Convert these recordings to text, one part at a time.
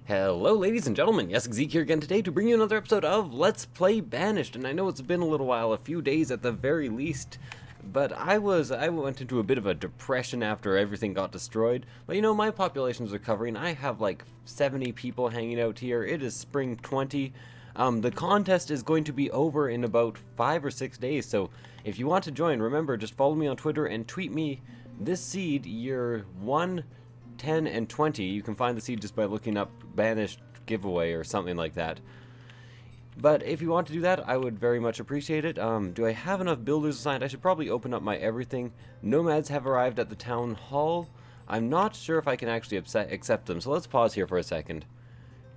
Hello ladies and gentlemen, Yessik Ziiq here again today to bring you another episode of Let's Play Banished. And I know it's been a little while, a few days at the very least, but I went into a bit of a depression after everything got destroyed. But you know, my population's recovering. I have like 70 people hanging out here. It is spring 20. The contest is going to be over in about 5 or 6 days, so if you want to join, remember, just follow me on Twitter and tweet me this seed year 1, 10, and 20. You can find the seed just by looking up Banished giveaway or something like that. But if you want to do that, I would very much appreciate it. Do I have enough builders assigned? I should probably open up my everything. Nomads have arrived at the town hall. I'm not sure if I can actually accept them, so let's pause here for a second.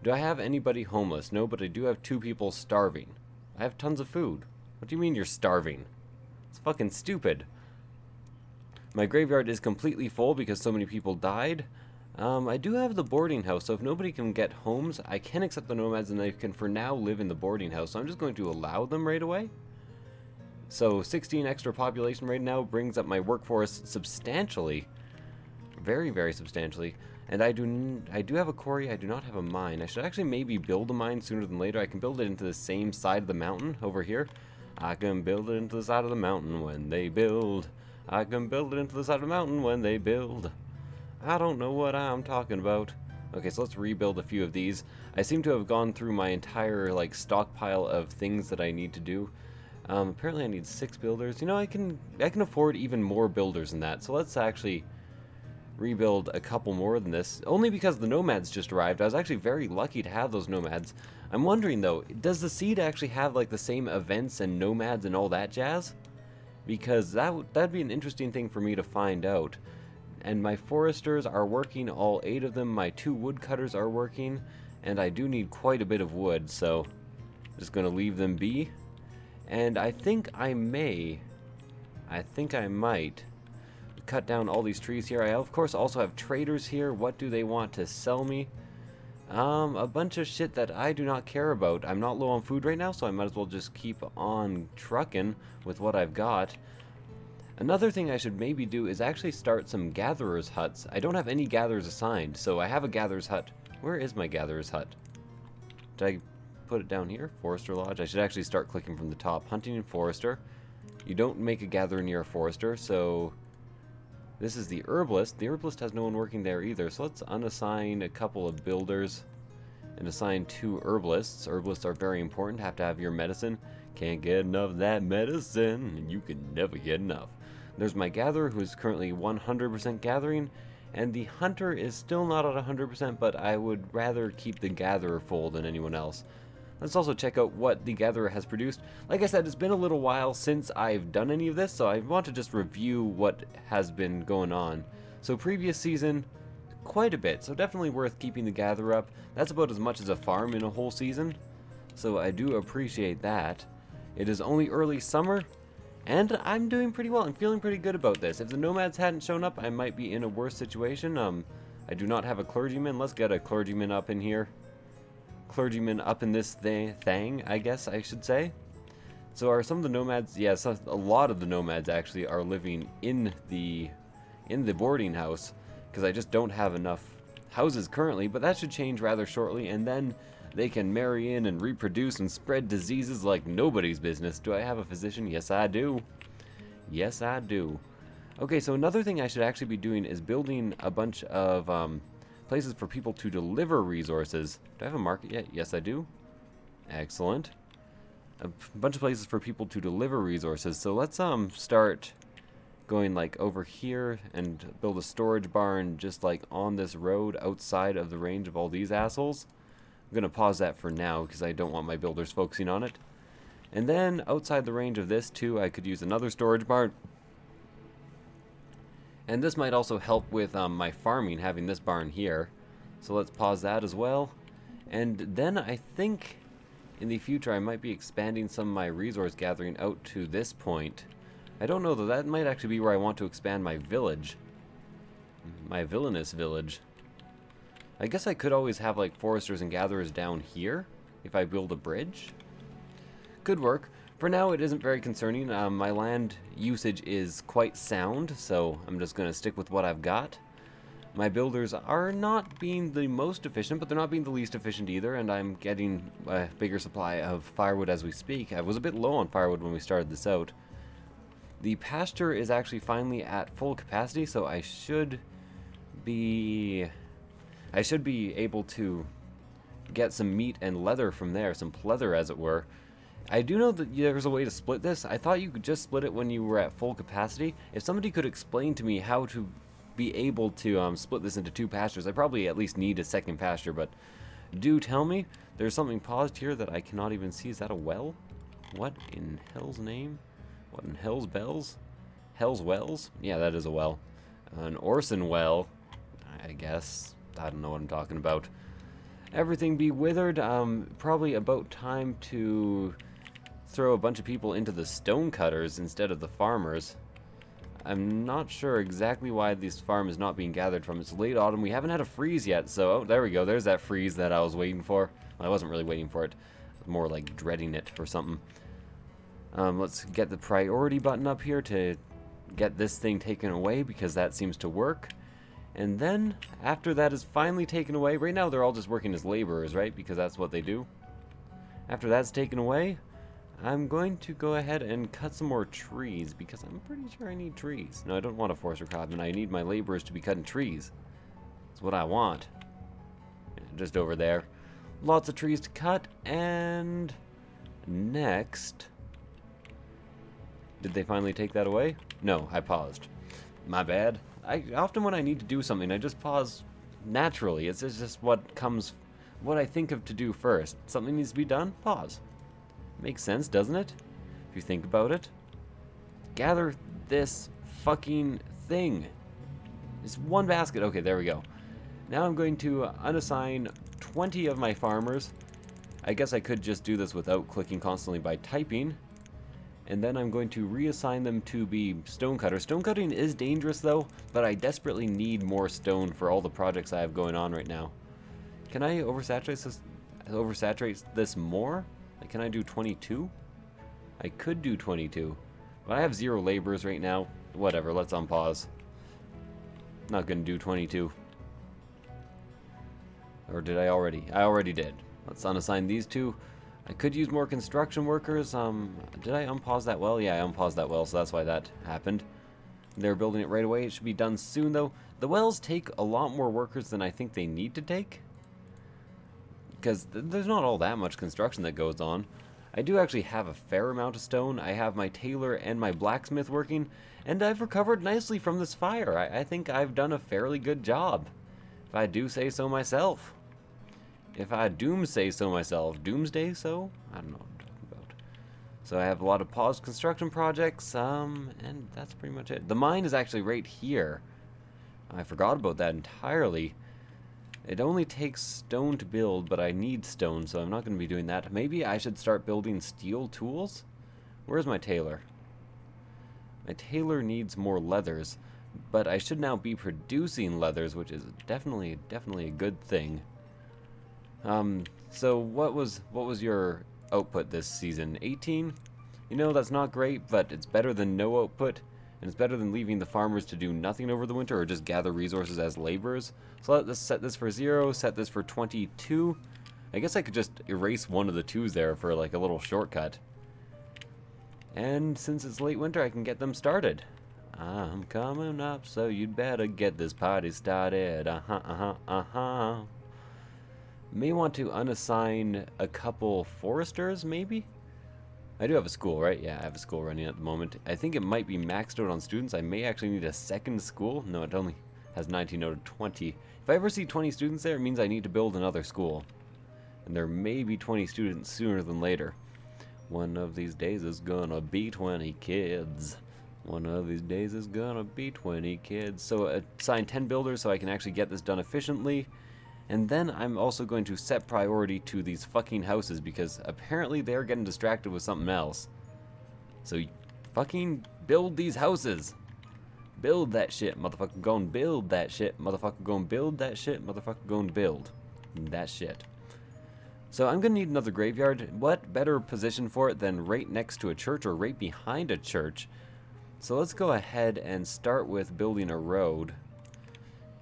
Do I have anybody homeless? No, but I do have 2 people starving. I have tons of food. What do you mean you're starving? It's fucking stupid. My graveyard is completely full because so many people died. I do have the boarding house, so if nobody can get homes, I can accept the nomads and they can for now live in the boarding house. So I'm just going to allow them right away. So 16 extra population right now brings up my workforce substantially. Very, very substantially. And I do have a quarry, I do not have a mine. I should actually maybe build a mine sooner than later. I can build it into the same side of the mountain over here. I can build it into the side of the mountain when they build. I can build it into the side of the mountain when they build. I don't know what I'm talking about. Okay, so let's rebuild a few of these. I seem to have gone through my entire like stockpile of things that I need to do. Apparently I need 6 builders. You know, I can afford even more builders than that. So let's actually rebuild a couple more than this. Only because the nomads just arrived. I was actually very lucky to have those nomads. I'm wondering though, does the seed actually have like the same events and nomads and all that jazz? Because that'd be an interesting thing for me to find out. And my foresters are working, all 8 of them. My 2 woodcutters are working, and I do need quite a bit of wood, so I'm just going to leave them be. And I think I might cut down all these trees here. I of course also have traders here. What do they want to sell me? A bunch of shit that I do not care about. I'm not low on food right now, so I might as well just keep on trucking with what I've got. Another thing I should maybe do is actually start some gatherers' huts. I don't have any gatherers assigned, so I have a gatherer's hut. Where is my gatherer's hut? Did I put it down here? Forester lodge? I should actually start clicking from the top. Hunting and forester. You don't make a gatherer near a forester, so this is the herbalist. The herbalist has no one working there either, so let's unassign a couple of builders and assign 2 herbalists. Herbalists are very important. Have to have your medicine. Can't get enough of that medicine, and you can never get enough. There's my gatherer, who is currently 100% gathering, and the hunter is still not at 100%, but I would rather keep the gatherer full than anyone else. Let's also check out what the gatherer has produced. Like I said, it's been a little while since I've done any of this, so I want to just review what has been going on. So previous season, quite a bit, so definitely worth keeping the gatherer up. That's about as much as a farm in a whole season, so I do appreciate that. It is only early summer, and I'm doing pretty well. I'm feeling pretty good about this. If the nomads hadn't shown up, I might be in a worse situation. I do not have a clergyman. Let's get a clergyman up in here. Clergyman up in this thing, I guess I should say. So are some of the nomads? Yes, a lot of the nomads actually are living in the boarding house, because I just don't have enough houses currently, but that should change rather shortly, and then they can marry in and reproduce and spread diseases like nobody's business. Do I have a physician? Yes, I do. Yes, I do. Okay, so another thing I should actually be doing is building a bunch of places for people to deliver resources. Do I have a market yet? Yes, I do. Excellent. A bunch of places for people to deliver resources. So let's start going like over here and build a storage barn just like on this road outside of the range of all these assholes. I'm going to pause that for now because I don't want my builders focusing on it. And then outside the range of this too, I could use another storage barn. And this might also help with my farming, having this barn here. So let's pause that as well. And then I think in the future I might be expanding some of my resource gathering out to this point. I don't know though, that might actually be where I want to expand my village. My villainous village. I guess I could always have like foresters and gatherers down here if I build a bridge. Could work. For now, it isn't very concerning. My land usage is quite sound, so I'm just going to stick with what I've got. My builders are not being the most efficient, but they're not being the least efficient either, and I'm getting a bigger supply of firewood as we speak. I was a bit low on firewood when we started this out. The pasture is actually finally at full capacity, so I should be able to get some meat and leather from there, some pleather as it were. I do know that there's a way to split this. I thought you could just split it when you were at full capacity. If somebody could explain to me how to be able to split this into 2 pastures, I probably at least need a second pasture, but do tell me. There's something paused here that I cannot even see. Is that a well? What in hell's name? What in hell's bells? Hell's wells? Yeah, that is a well. An Orson well, I guess. I don't know what I'm talking about. Everything be withered. Probably about time to throw a bunch of people into the stone cutters instead of the farmers. I'm not sure exactly why this farm is not being gathered from. It's late autumn. We haven't had a freeze yet, so oh, there we go. There's that freeze that I was waiting for. Well, I wasn't really waiting for it. More like dreading it or something. Let's get the priority button up here to get this thing taken away, because that seems to work. And then, after that is finally taken away, right now they're all just working as laborers, right? Because that's what they do. After that's taken away, I'm going to go ahead and cut some more trees, because I'm pretty sure I need trees. No, I don't want a forester craftsman. I need my laborers to be cutting trees. That's what I want. Just over there. Lots of trees to cut, and next... Did they finally take that away? No, I paused. My bad. Often when I need to do something, I just pause naturally. It's just what I think of to do first. Something needs to be done, pause. Makes sense, doesn't it? If you think about it. Gather this fucking thing. It's one basket. Okay, there we go. Now I'm going to unassign 20 of my farmers. I guess I could just do this without clicking constantly by typing. And then I'm going to reassign them to be stone cutters. Stone cutting is dangerous though, but I desperately need more stone for all the projects I have going on right now. Can I oversaturate this more? Like, can I do 22? I could do 22, but I have 0 laborers right now. Whatever, let's unpause. Not gonna do 22. Or did I already? I already did. Let's unassign these 2. I could use more construction workers. Did I unpause that well? Yeah, I unpaused that well, so that's why that happened. They're building it right away. It should be done soon, though. The wells take a lot more workers than I think they need to take, because there's not all that much construction that goes on. I do actually have a fair amount of stone. I have my tailor and my blacksmith working, and I've recovered nicely from this fire. I think I've done a fairly good job, if I do say so myself. If I doomsday so myself. Doomsday so? I don't know what I'm talking about. So I have a lot of paused construction projects, and that's pretty much it. The mine is actually right here. I forgot about that entirely. It only takes stone to build, but I need stone, so I'm not going to be doing that. Maybe I should start building steel tools? Where's my tailor? My tailor needs more leathers, but I should now be producing leathers, which is definitely a good thing. So what was your output this season? 18? You know, that's not great, but it's better than no output, and it's better than leaving the farmers to do nothing over the winter or just gather resources as laborers. So let's set this for 0, set this for 22. I guess I could just erase one of the 2s there for like a little shortcut. And since it's late winter, I can get them started. I'm coming up, so you'd better get this party started. May want to unassign a couple foresters, maybe? I do have a school, right? Yeah, I have a school running at the moment. I think it might be maxed out on students. I may actually need a second school. No, it only has 19 out of 20. If I ever see 20 students there, it means I need to build another school. And there may be 20 students sooner than later. One of these days is gonna be 20 kids. One of these days is gonna be 20 kids. So assign 10 builders so I can actually get this done efficiently. And then I'm also going to set priority to these fucking houses, because apparently they're getting distracted with something else. So fucking build these houses. Build that shit, motherfucker. Go and build that shit, motherfucker. Go and build that shit, motherfucker. Go and build that shit. So I'm gonna need another graveyard. What better position for it than right next to a church or right behind a church? So let's go ahead and start with building a road.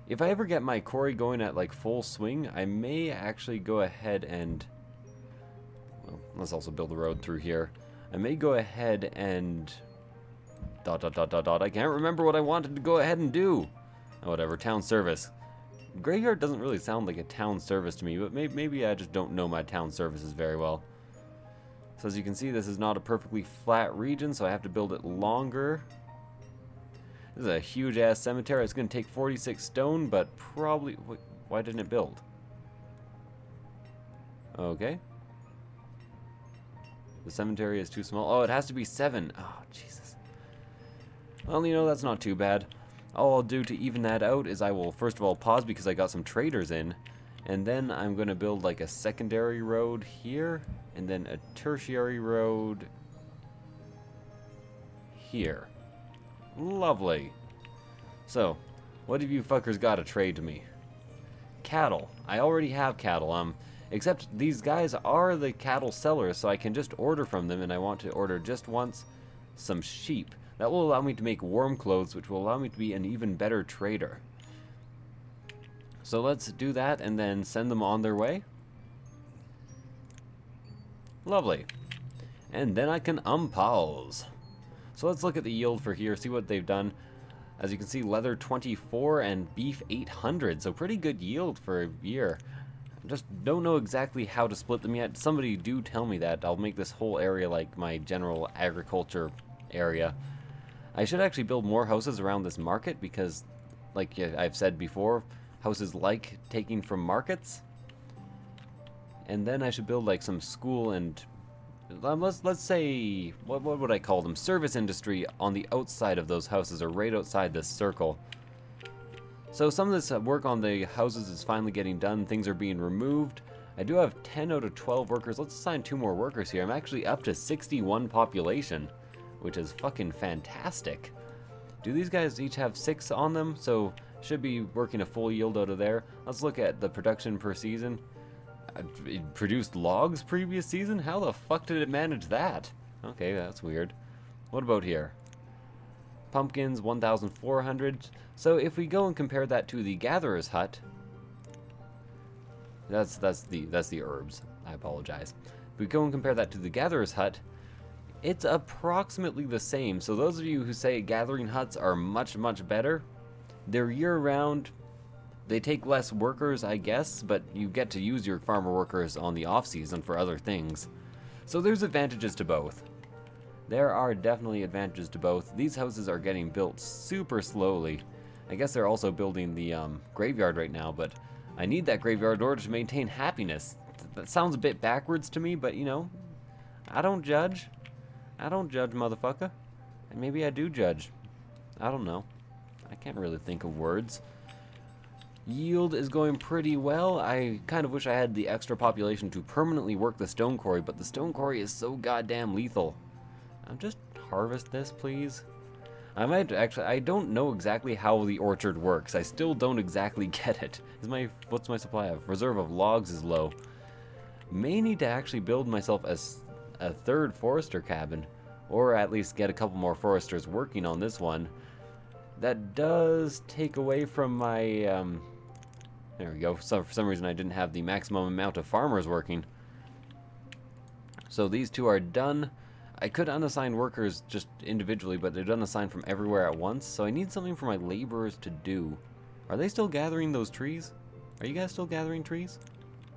If I ever get my quarry going at like full swing, I may actually go ahead and, well, let's also build a road through here. I may go ahead and I can't remember what I wanted to go ahead and do. Oh, whatever, town service. Graveyard doesn't really sound like a town service to me, but maybe I just don't know my town services very well. So as you can see, this is not a perfectly flat region, so I have to build it longer. This is a huge ass cemetery. It's going to take 46 stone, but probably... Wait, why didn't it build? Okay. The cemetery is too small. Oh, it has to be 7. Oh, Jesus. Well, you know, that's not too bad. All I'll do to even that out is I will first of all pause because I got some traders in. And then I'm going to build like a secondary road here. And then a tertiary road here. Lovely. So, what have you fuckers got to trade to me? Cattle. I already have cattle. Except these guys are the cattle sellers, so I can just order from them, and I want to order just once some sheep. That will allow me to make warm clothes, which will allow me to be an even better trader. So let's do that and then send them on their way. Lovely. And then I can unpause. So let's look at the yield for here, see what they've done. As you can see, leather 24 and beef 800, so pretty good yield for a year. Just don't know exactly how to split them yet. Somebody do tell me that. I'll make this whole area like my general agriculture area. I should actually build more houses around this market because, like I've said before, houses like taking from markets. And then I should build like some school and let's say what would I call them? Service industry on the outside of those houses or right outside this circle. So some of this work on the houses is finally getting done. Things are being removed. I do have 10 out of 12 workers. Let's assign 2 more workers here. I'm actually up to 61 population, which is fucking fantastic. Do these guys each have 6 on them? So should be working a full yield out of there. Let's look at the production per season. It produced logs previous season? How the fuck did it manage that? Okay, that's weird. What about here? Pumpkins, 1,400. So if we go and compare that to the gatherer's hut, that's the herbs. I apologize. If we go and compare that to the gatherer's hut, it's approximately the same. So those of you who say gathering huts are much better, they're year-round. They take less workers, I guess, but you get to use your farmer workers on the off-season for other things. So there's advantages to both. There are definitely advantages to both. These houses are getting built super slowly. I guess they're also building the graveyard right now, but I need that graveyard in order to maintain happiness. That sounds a bit backwards to me, but you know, I don't judge. I don't judge, motherfucker. And maybe I do judge. I don't know. I can't really think of words. Yield is going pretty well. I kind of wish I had the extra population to permanently work the stone quarry, but the stone quarry is so goddamn lethal. Just harvest this, please. I might actually, I don't know exactly how the orchard works. I still don't exactly get it. What's my supply of? Reserve of logs is low. May need to actually build myself a 3rd forester cabin, or at least get a couple more foresters working on this one. That does take away from my, there we go. So for some reason I didn't have the maximum amount of farmers working. So these 2 are done. I could unassign workers just individually, but they're unassigned from everywhere at once, so I need something for my laborers to do. Are they still gathering those trees? Are you guys still gathering trees?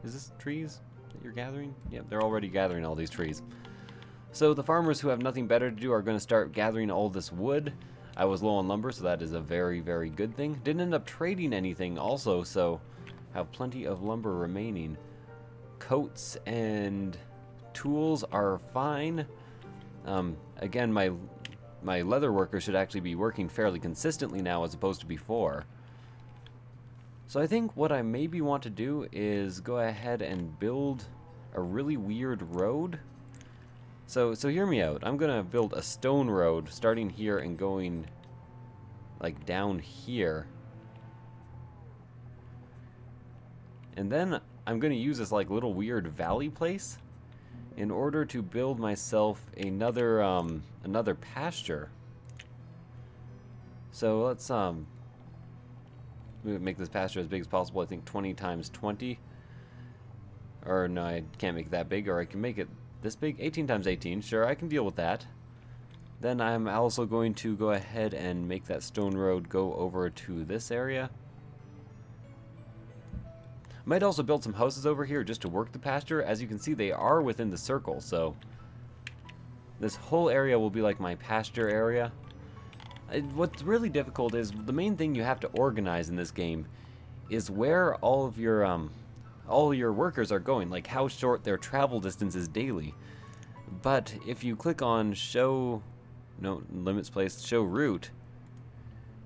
Is this trees that you're gathering? Yep, they're already gathering all these trees. So the farmers who have nothing better to do are going to start gathering all this wood. I was low on lumber, so that is a very good thing. Didn't end up trading anything also, so have plenty of lumber remaining. Coats and tools are fine. Again, my leather worker should actually be working fairly consistently now as opposed to before. So I think what I maybe want to do is go ahead and build a really weird road. So hear me out. I'm gonna build a stone road starting here and going like down here. And then I'm gonna use this like little weird valley place in order to build myself another another pasture. So let's make this pasture as big as possible. I think 20 times 20. Or no, I can't make it that big. Or I can make it this big. 18 times 18. Sure, I can deal with that. Then I'm also going to go ahead and make that stone road go over to this area. Might also build some houses over here just to work the pasture. As you can see, they are within the circle, so this whole area will be like my pasture area. What's really difficult is the main thing you have to organize in this game is where all your workers are going, like how short their travel distance is daily. But if you click on limits placed, show route,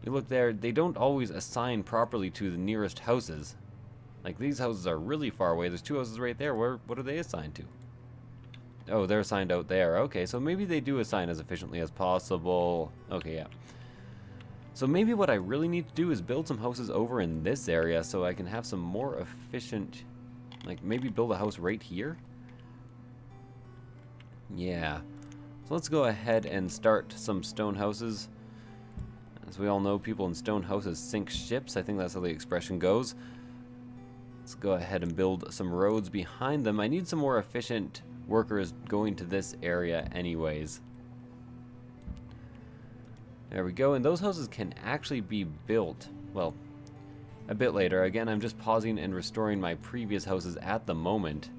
you look there, they don't always assign properly to the nearest houses. Like these houses are really far away. There's 2 houses right there. What are they assigned to? Oh, they're assigned out there. Okay, so maybe they do assign as efficiently as possible. Okay, yeah. So maybe what I really need to do is build some houses over in this area so I can have some more efficient, like maybe build a house right here? Yeah. So let's go ahead and start some stone houses. As we all know, people in stone houses sink ships. I think that's how the expression goes. Let's go ahead and build some roads behind them. I need some more efficient workers going to this area anyways. There we go, and those houses can actually be built, well, a bit later. Again, I'm just pausing and restoring my previous houses at the moment.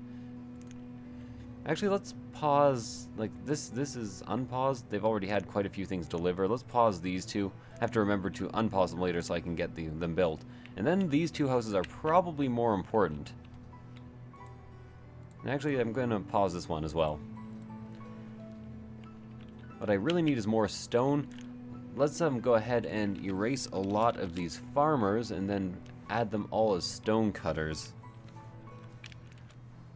Actually, let's pause, like this is unpaused. They've already had quite a few things deliver. Let's pause these two. I have to remember to unpause them later so I can get them built. And then these 2 houses are probably more important. And actually, I'm going to pause this one as well. What I really need is more stone. Let's go ahead and erase a lot of these farmers and then add them all as stone cutters.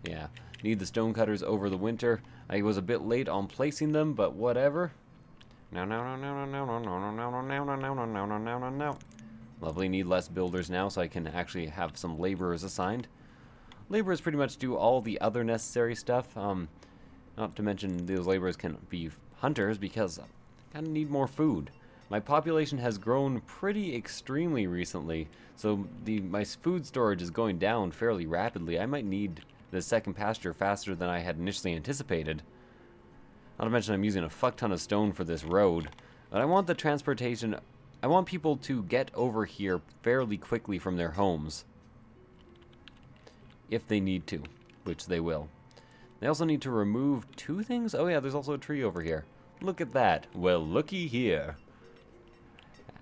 Yeah, need the stone cutters over the winter. I was a bit late on placing them, but whatever. Lovely, need less builders now so I can actually have some laborers assigned. Laborers pretty much do all the other necessary stuff. Not to mention those laborers can be hunters because I kind of need more food. My population has grown pretty extremely recently, so my food storage is going down fairly rapidly. I might need the second pasture faster than I had initially anticipated. Not to mention I'm using a fuck ton of stone for this road. But I want the transportation, I want people to get over here fairly quickly from their homes. If they need to, which they will. They also need to remove 2 things. Oh yeah, there's also a tree over here. Look at that. Well, looky here.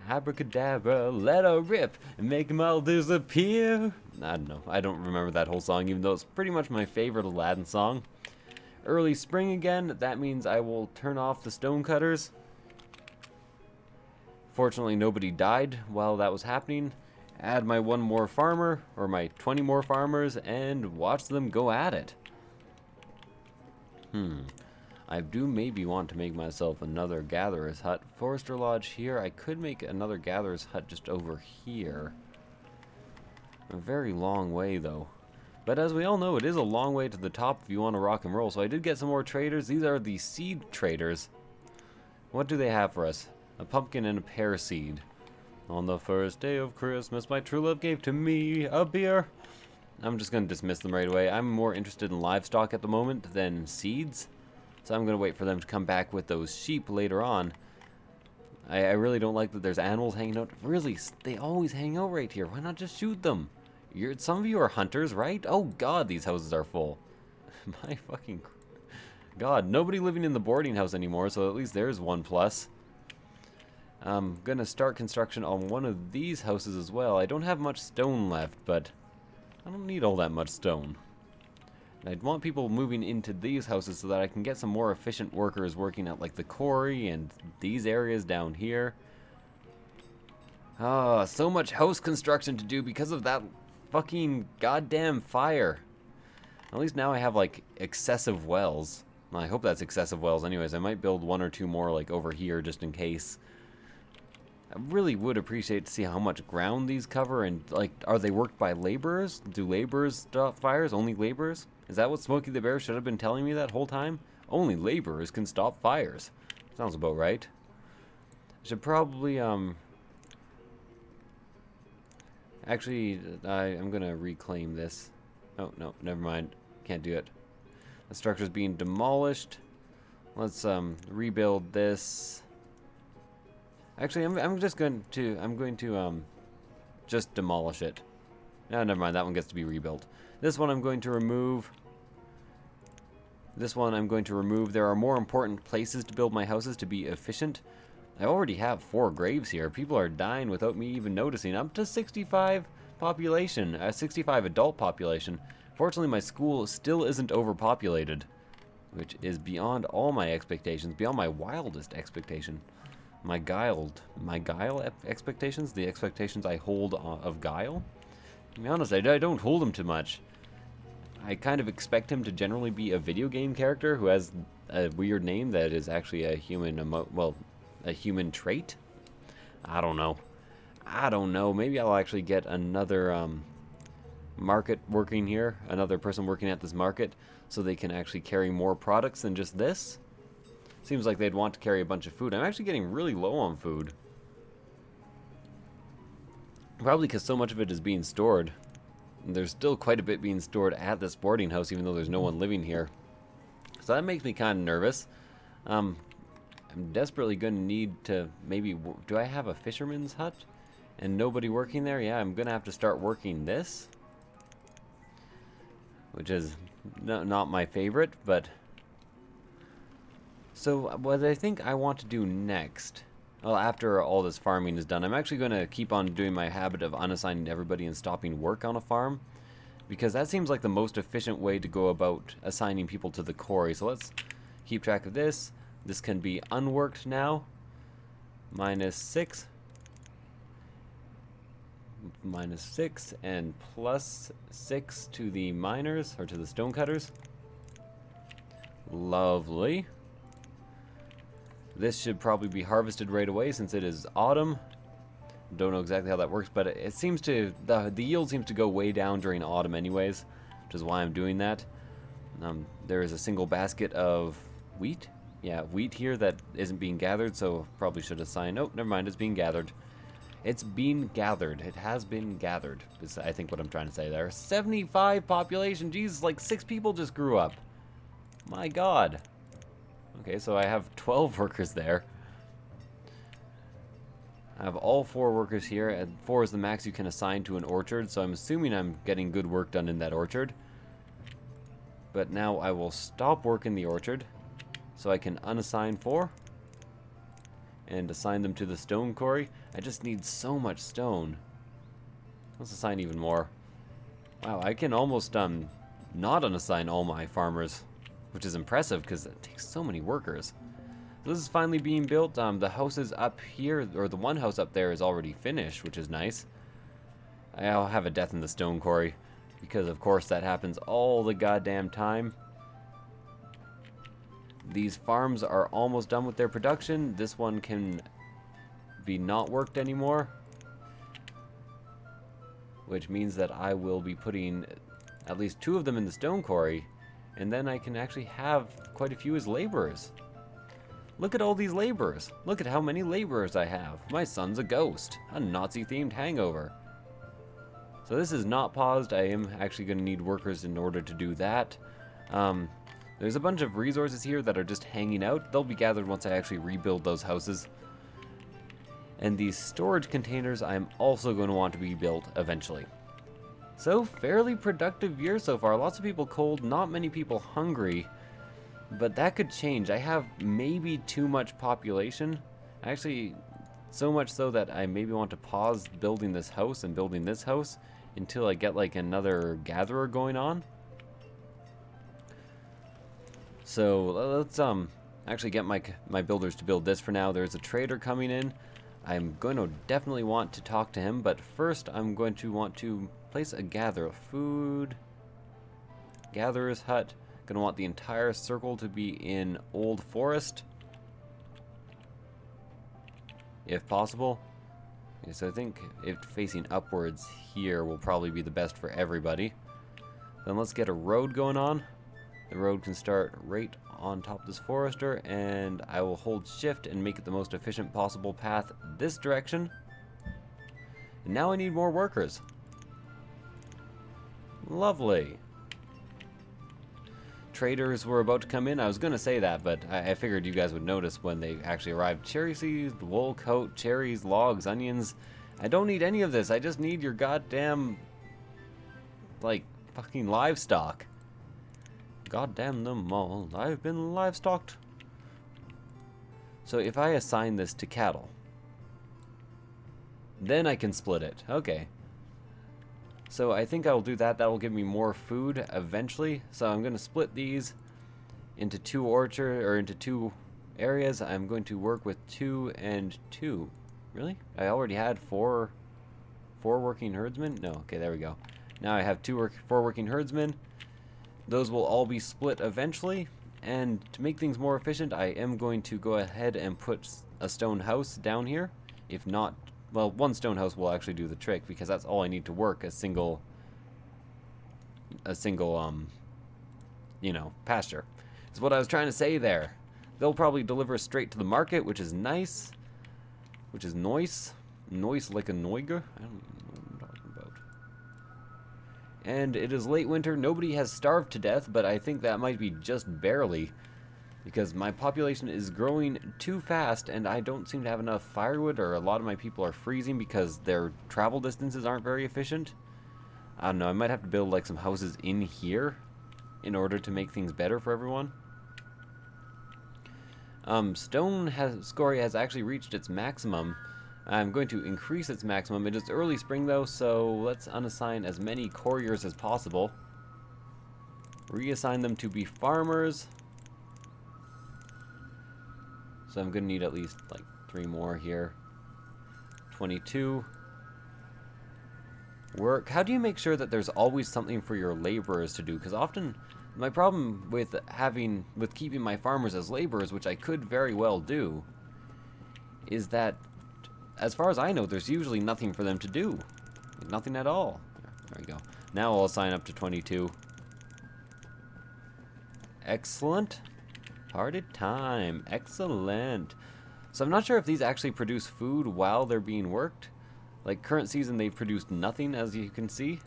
Abracadabra, let her rip, and make them all disappear. I don't know. I don't remember that whole song, even though it's pretty much my favorite Aladdin song. Early spring again. That means I will turn off the stone cutters. Fortunately, nobody died while that was happening. Add my 1 more farmer, or my 20 more farmers, and watch them go at it. I do maybe want to make myself another gatherer's hut. Forester lodge here. I could make another gatherer's hut just over here. A very long way though. But as we all know, it is a long way to the top if you want to rock and roll. So I did get some more traders. These are the seed traders. What do they have for us? A pumpkin and a pear seed. On the first day of Christmas, my true love gave to me a beer. I'm just going to dismiss them right away. I'm more interested in livestock at the moment than seeds. So I'm going to wait for them to come back with those sheep later on. I really don't like that there's animals hanging out. Really, they always hang out right here. Why not just shoot them? Some of you are hunters, right? Oh god, these houses are full. My fucking god, nobody living in the boarding house anymore, so at least there's 1 plus. I'm going to start construction on one of these houses as well. I don't have much stone left, but I don't need all that much stone. I'd want people moving into these houses so that I can get some more efficient workers working at like the quarry and these areas down here. Ah, so much house construction to do because of that fucking goddamn fire. At least now I have like excessive wells. Well, I hope that's excessive wells anyways. I might build 1 or 2 more like over here just in case. I really would appreciate to see how much ground these cover and like, are they worked by laborers? Do laborers stop fires? Only laborers? Is that what Smokey the Bear should have been telling me that whole time? Only laborers can stop fires. Sounds about right. I should probably Actually, I'm gonna reclaim this. Oh, no, never mind. Can't do it. The structure's being demolished. Let's rebuild this. Actually, I'm going to just demolish it. No, never mind. That one gets to be rebuilt. This one I'm going to remove. This one I'm going to remove. There are more important places to build my houses to be efficient. I already have 4 graves here. People are dying without me even noticing. Up to 65 population, 65 adult population. Fortunately, my school still isn't overpopulated, which is beyond all my expectations, beyond my wildest expectation. My guile expectations, the expectations I hold of Guile. To be honest, I don't hold him too much. I kind of expect him to generally be a video game character who has a weird name that is actually a human a human trait. I don't know. Maybe I'll actually get another market working here, another person working at this market, so they can actually carry more products than just this. Seems like they'd want to carry a bunch of food. I'm actually getting really low on food. Probably because so much of it is being stored. And there's still quite a bit being stored at this boarding house, even though there's no one living here. So that makes me kind of nervous. I'm desperately going to need to maybe... Do I have a fisherman's hut? And nobody working there? Yeah, I'm going to have to start working this. Which is not my favorite, but... So, what I think I want to do next... Well, after all this farming is done, I'm actually going to keep on doing my habit of unassigning everybody and stopping work on a farm. Because that seems like the most efficient way to go about assigning people to the quarry. So let's keep track of this. This can be unworked now. -6. -6 and +6 to the miners, or to the stonecutters. Lovely. This should probably be harvested right away since it is autumn. Don't know exactly how that works, but it seems to, the yield seems to go way down during autumn anyways, which is why I'm doing that. There is a single basket of wheat. Yeah, wheat here that isn't being gathered, so probably should assign. Oh, never mind, it's being gathered. It's being gathered. It has been gathered, is I think what I'm trying to say there. 75 population. Jesus, like 6 people just grew up. My God. Okay, so I have 12 workers there. I have all 4 workers here, and 4 is the max you can assign to an orchard, so I'm assuming I'm getting good work done in that orchard. But now I will stop work in the orchard, so I can unassign 4, and assign them to the stone quarry. I just need so much stone. Let's assign even more. Wow, I can almost not unassign all my farmers, which is impressive because it takes so many workers. So this is finally being built. The houses up here, or the one house up there, is already finished, which is nice. I'll have a death in the stone quarry because, of course, that happens all the goddamn time. These farms are almost done with their production. This one can be not worked anymore, which means that I will be putting at least 2 of them in the stone quarry, and then I can actually have quite a few as laborers. Look at all these laborers. Look at how many laborers I have. My son's a ghost. A Nazi-themed hangover. So this is not paused. I am actually going to need workers in order to do that. There's a bunch of resources here that are just hanging out. They'll be gathered once I actually rebuild those houses. And these storage containers I'm also going to want to be built eventually. So, fairly productive year so far. Lots of people cold, not many people hungry. But that could change. I have maybe too much population. Actually, so much so that I maybe want to pause building this house and building this house until I get like another gatherer going on. So let's actually get my builders to build this for now. There's a trader coming in. I'm going to definitely want to talk to him, but first I'm going to want to place a gatherer. Food, gatherer's hut. Going to want the entire circle to be in Old Forest, if possible. Okay, so I think if facing upwards here will probably be the best for everybody. Then let's get a road going on. The road can start right on top of this forester, and I will hold shift and make it the most efficient possible path this direction. And now I need more workers. Lovely. Traders were about to come in. I was going to say that, but I figured you guys would notice when they actually arrived. Cherry seeds, wool coat, cherries, logs, onions. I don't need any of this. I just need your goddamn, like, fucking livestock. Goddamn them all. I've been livestocked. So if I assign this to cattle, then I can split it. Okay. So I think I'll do that. That will give me more food eventually. So I'm going to split these into into two areas. I'm going to work with 2 and 2. Really? I already had four working herdsmen? No. Okay, there we go. Now I have 4 working herdsmen. Those will all be split eventually. And to make things more efficient, I am going to go ahead and put a stone house down here. If not, well, 1 stone house will actually do the trick, because that's all I need to work a single you know, pasture. Is what I was trying to say there. They'll probably deliver straight to the market, which is nice. Which is nice. Nice like a noiger. I don't know what I'm talking about. And it is late winter. Nobody has starved to death, but I think that might be just barely, because my population is growing too fast and I don't seem to have enough firewood, or a lot of my people are freezing because their travel distances aren't very efficient. I don't know, I might have to build like some houses in here in order to make things better for everyone. Scoria has actually reached its maximum. I'm going to increase its maximum. It is early spring though, so let's unassign as many couriers as possible. Reassign them to be farmers. So I'm going to need at least like 3 more here. 22. Work. How do you make sure that there's always something for your laborers to do? Because often my problem with keeping my farmers as laborers, which I could very well do, is that as far as I know, there's usually nothing for them to do. Nothing at all. There we go. Now I'll sign up to 22. Excellent. Party time. Excellent. So I'm not sure if these actually produce food while they're being worked. Like current season, they've produced nothing, as you can see.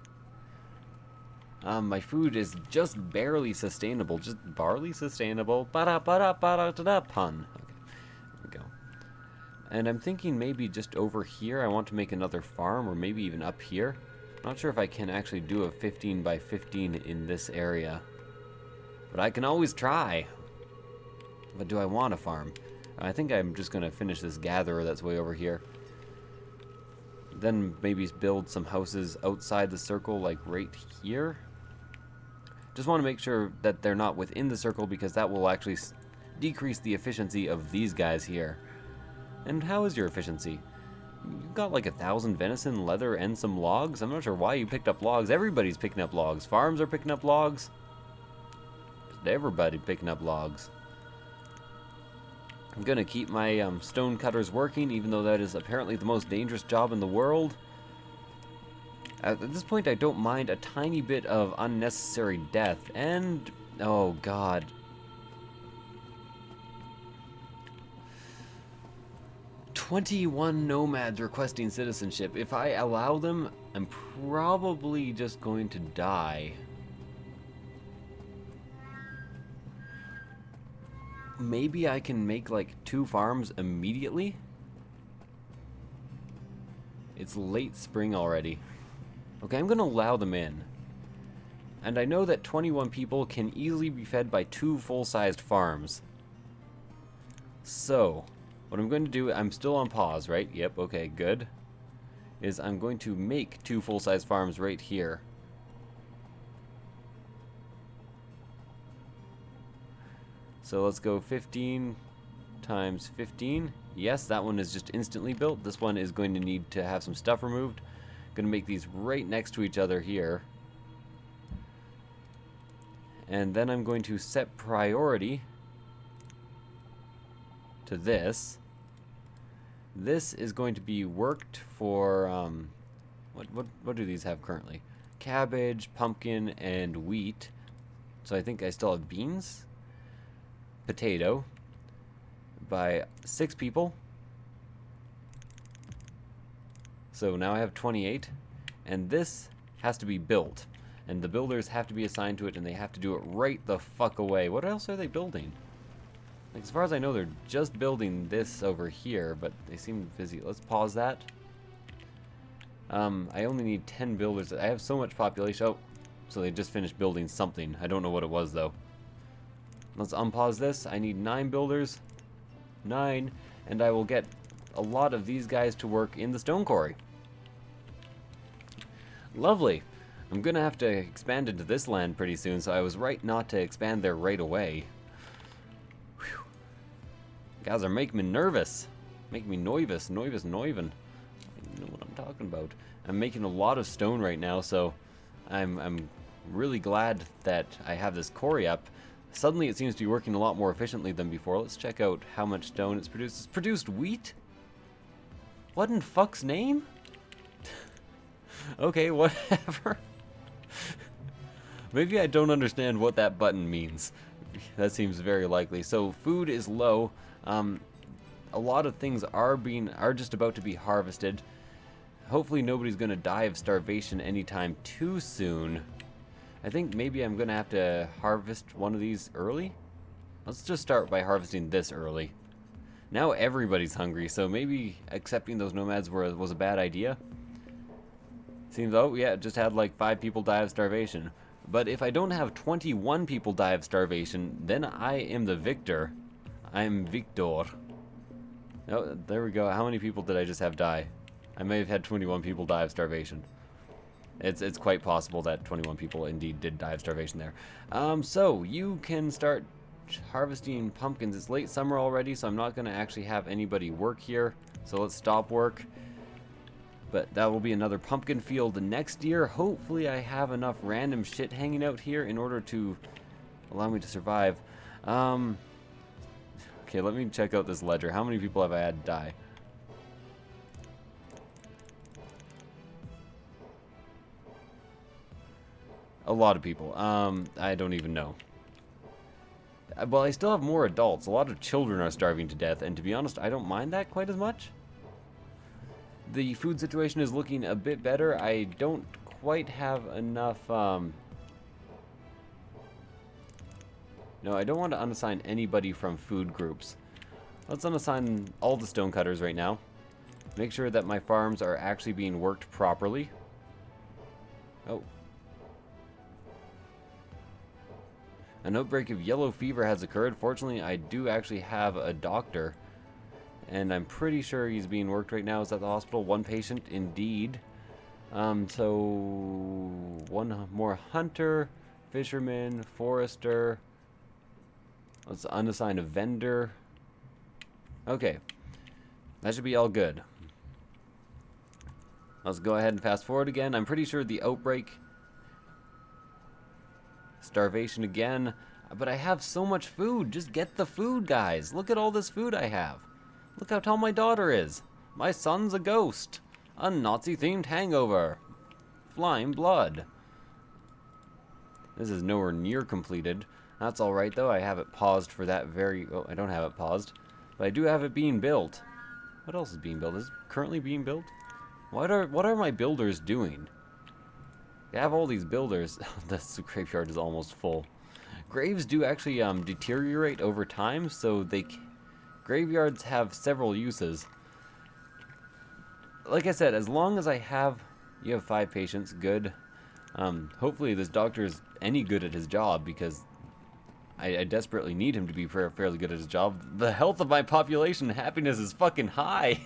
My food is just barely sustainable. Just barely sustainable. Ba-da-ba-da-ba-da-da-da pun. Okay. There we go. And I'm thinking maybe just over here I want to make another farm, or maybe even up here. Not sure if I can actually do a 15 by 15 in this area. But I can always try. But do I want a farm? I think I'm just going to finish this gatherer that's way over here. Then maybe build some houses outside the circle, like right here. Just want to make sure that they're not within the circle, because that will actually decrease the efficiency of these guys here. And how is your efficiency? You've got like 1,000 venison, leather, and some logs. I'm not sure why you picked up logs. Everybody's picking up logs. Farms are picking up logs. Just everybody picking up logs. I'm gonna keep my stone cutters working, even though that is apparently the most dangerous job in the world. At this point, I don't mind a tiny bit of unnecessary death. And oh god. 21 nomads requesting citizenship. If I allow them, I'm probably just going to die. Maybe I can make like 2 farms immediately? It's late spring already. Okay, I'm gonna allow them in. And I know that 21 people can easily be fed by 2 full-sized farms. So what I'm going to do, I'm still on pause, right? Yep, okay, good. Is I'm going to make 2 full-size farms right here. So let's go 15 times 15. Yes, that one is just instantly built. This one is going to need to have some stuff removed. Going to make these right next to each other here. And then I'm going to set priority to this. This is going to be worked for what do these have currently? Cabbage, pumpkin, and wheat. So I think I still have beans. Potato by 6 people. So now I have 28, and this has to be built. And the builders have to be assigned to it, and they have to do it right the fuck away. What else are they building? Like, as far as I know, they're just building this over here, but they seem busy. Let's pause that. I only need 10 builders. I have so much population. Oh, so they just finished building something. I don't know what it was, though. Let's unpause this. I need 9 builders. 9. And I will get a lot of these guys to work in the stone quarry. Lovely. I'm going to have to expand into this land pretty soon, so I was right not to expand there right away. Whew. Guys are making me nervous. Making me nervous. Neuven. I know what I'm talking about. I'm making a lot of stone right now, so I'm really glad that I have this quarry up. Suddenly it seems to be working a lot more efficiently than before. Let's check out how much stone it's produced. It's produced wheat? What in fuck's name? Okay, whatever. Maybe I don't understand what that button means. That seems very likely. So food is low. A lot of things are just about to be harvested. Hopefully nobody's going to die of starvation anytime too soon. I think maybe I'm going to have to harvest one of these early. Let's just start by harvesting this early. Now everybody's hungry, so maybe accepting those nomads was a bad idea. Seems, oh yeah, just had like 5 people die of starvation. But if I don't have 21 people die of starvation, then I am the victor. I'm Victor. Oh, there we go. How many people did I just have die? I may have had 21 people die of starvation. It's quite possible that 21 people indeed did die of starvation there. So you can start harvesting pumpkins. It's late summer already, so I'm not going to actually have anybody work here. So let's stop work. But that will be another pumpkin field next year. Hopefully I have enough random shit hanging out here in order to allow me to survive. Okay, let me check out this ledger. How many people have I had die? A lot of people. I don't even know. Well, I still have more adults. A lot of children are starving to death, and to be honest, I don't mind that quite as much. The food situation is looking a bit better. I don't quite have enough, No, I don't want to unassign anybody from food groups. Let's unassign all the stonecutters right now. Make sure that my farms are actually being worked properly. Oh. An outbreak of yellow fever has occurred. Fortunately, I do actually have a doctor. And I'm pretty sure he's being worked right now. Is at the hospital. 1 patient, indeed. So, 1 more hunter, fisherman, forester. Let's unassign a vendor. Okay. That should be all good. Let's go ahead and fast forward again. I'm pretty sure the outbreak... Starvation again. But I have so much food. Just get the food, guys. Look at all this food I have. Look how tall my daughter is. My son's a ghost. A Nazi-themed hangover. Flying blood. This is nowhere near completed. That's alright, though. I have it paused for that very... Oh, I don't have it paused. But I do have it being built. What else is being built? Is it currently being built? What are my builders doing? I have all these builders. The graveyard is almost full. Graves do actually deteriorate over time, so graveyards have several uses. Like I said, as long as you have 5 patients, good. Hopefully this doctor is any good at his job, because I desperately need him to be fairly good at his job. The health of my population happiness is fucking high.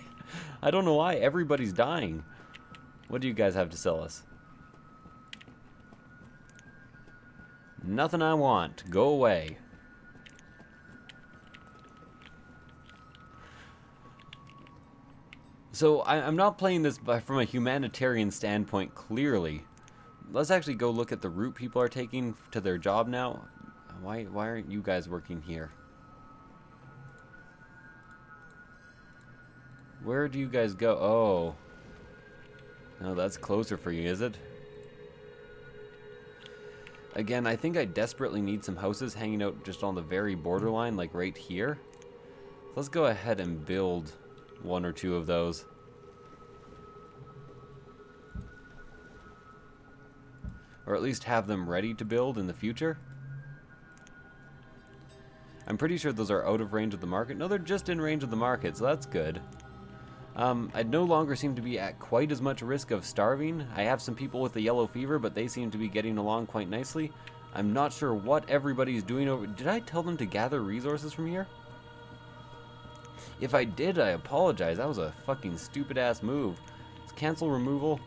I don't know why. Everybody's dying. What do you guys have to sell us? Nothing I want. Go away. So I'm not playing this from a humanitarian standpoint, clearly. Let's actually go look at the route people are taking to their job now. Why aren't you guys working here? Where do you guys go? Oh. No, that's closer for you, is it? Again, I think I desperately need some houses hanging out just on the very borderline, like right here. Let's go ahead and build 1 or 2 of those. Or at least have them ready to build in the future. I'm pretty sure those are out of range of the market. No, they're just in range of the market, so that's good. I no longer seem to be at quite as much risk of starving. I have some people with the yellow fever, but they seem to be getting along quite nicely. I'm not sure what everybody's doing over... Did I tell them to gather resources from here? If I did, I apologize. That was a fucking stupid-ass move. Let's cancel removal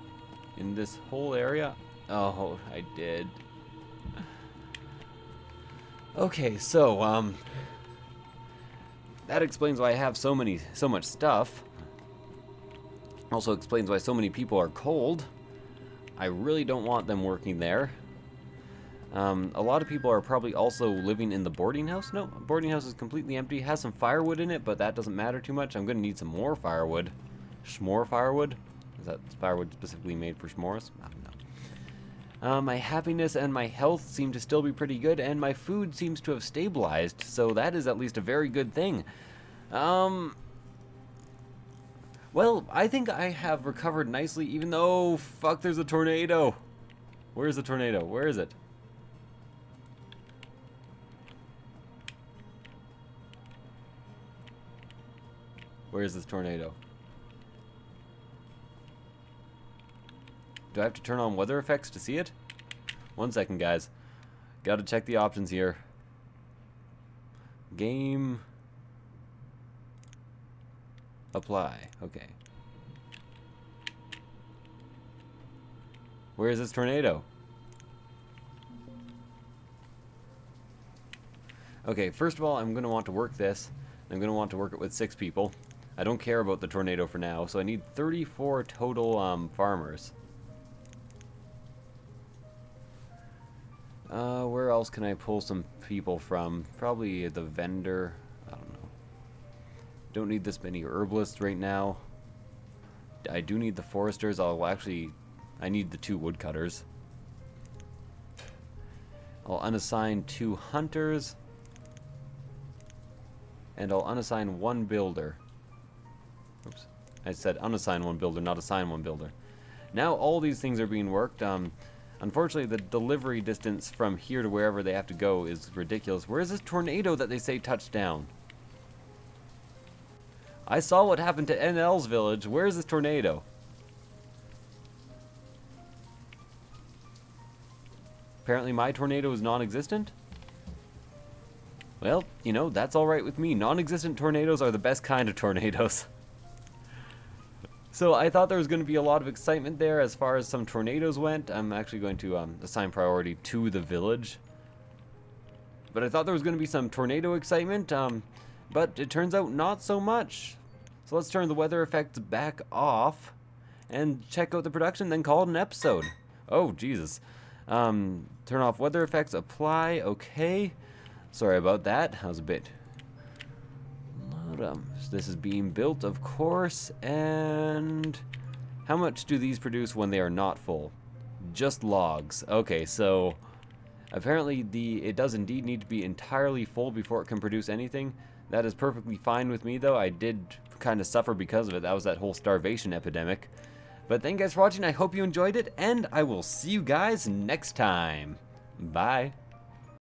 in this whole area. Oh, I did. Okay, so, that explains why I have so much stuff. Also explains why so many people are cold. I really don't want them working there. A lot of people are probably also living in the boarding house. No, boarding house is completely empty. Has some firewood in it, but that doesn't matter too much. I'm going to need some more firewood. S'more firewood? Is that firewood specifically made for s'mores? I don't know. My happiness and my health seem to still be pretty good, and my food seems to have stabilized, so that is at least a very good thing. Well, I think I have recovered nicely, even though, fuck, there's a tornado. Where's the tornado? Where is it? Where is this tornado? Do I have to turn on weather effects to see it? 1 second, guys. Gotta check the options here. Game. Apply. Okay. Where is this tornado? Okay, first of all, I'm going to want to work this. I'm going to want to work it with 6 people. I don't care about the tornado for now, so I need 34 total farmers. Where else can I pull some people from? Probably the vendor. I don't know. Don't need this many herbalists right now. I do need the foresters. I need the 2 woodcutters. I'll unassign 2 hunters. And I'll unassign 1 builder. Oops. I said unassign 1 builder, not assign 1 builder. Now all these things are being worked. Unfortunately, the delivery distance from here to wherever they have to go is ridiculous. Where is this tornado that they say touched down? I saw what happened to NL's village. Where is this tornado? Apparently my tornado is non-existent? Well, you know, that's alright with me. Non-existent tornadoes are the best kind of tornadoes. So I thought there was going to be a lot of excitement there as far as some tornadoes went. I'm actually going to assign priority to the village. But I thought there was going to be some tornado excitement, but it turns out not so much. So let's turn the weather effects back off and check out the production, then call it an episode. Oh, Jesus. Turn off weather effects, apply, okay. Sorry about that. I was a bit... This is being built, of course, and how much do these produce when they are not full? Just logs. Okay, so apparently it does indeed need to be entirely full before it can produce anything. That is perfectly fine with me, though. I did kind of suffer because of it. That was that whole starvation epidemic. But thank you guys for watching. I hope you enjoyed it, and I will see you guys next time. Bye.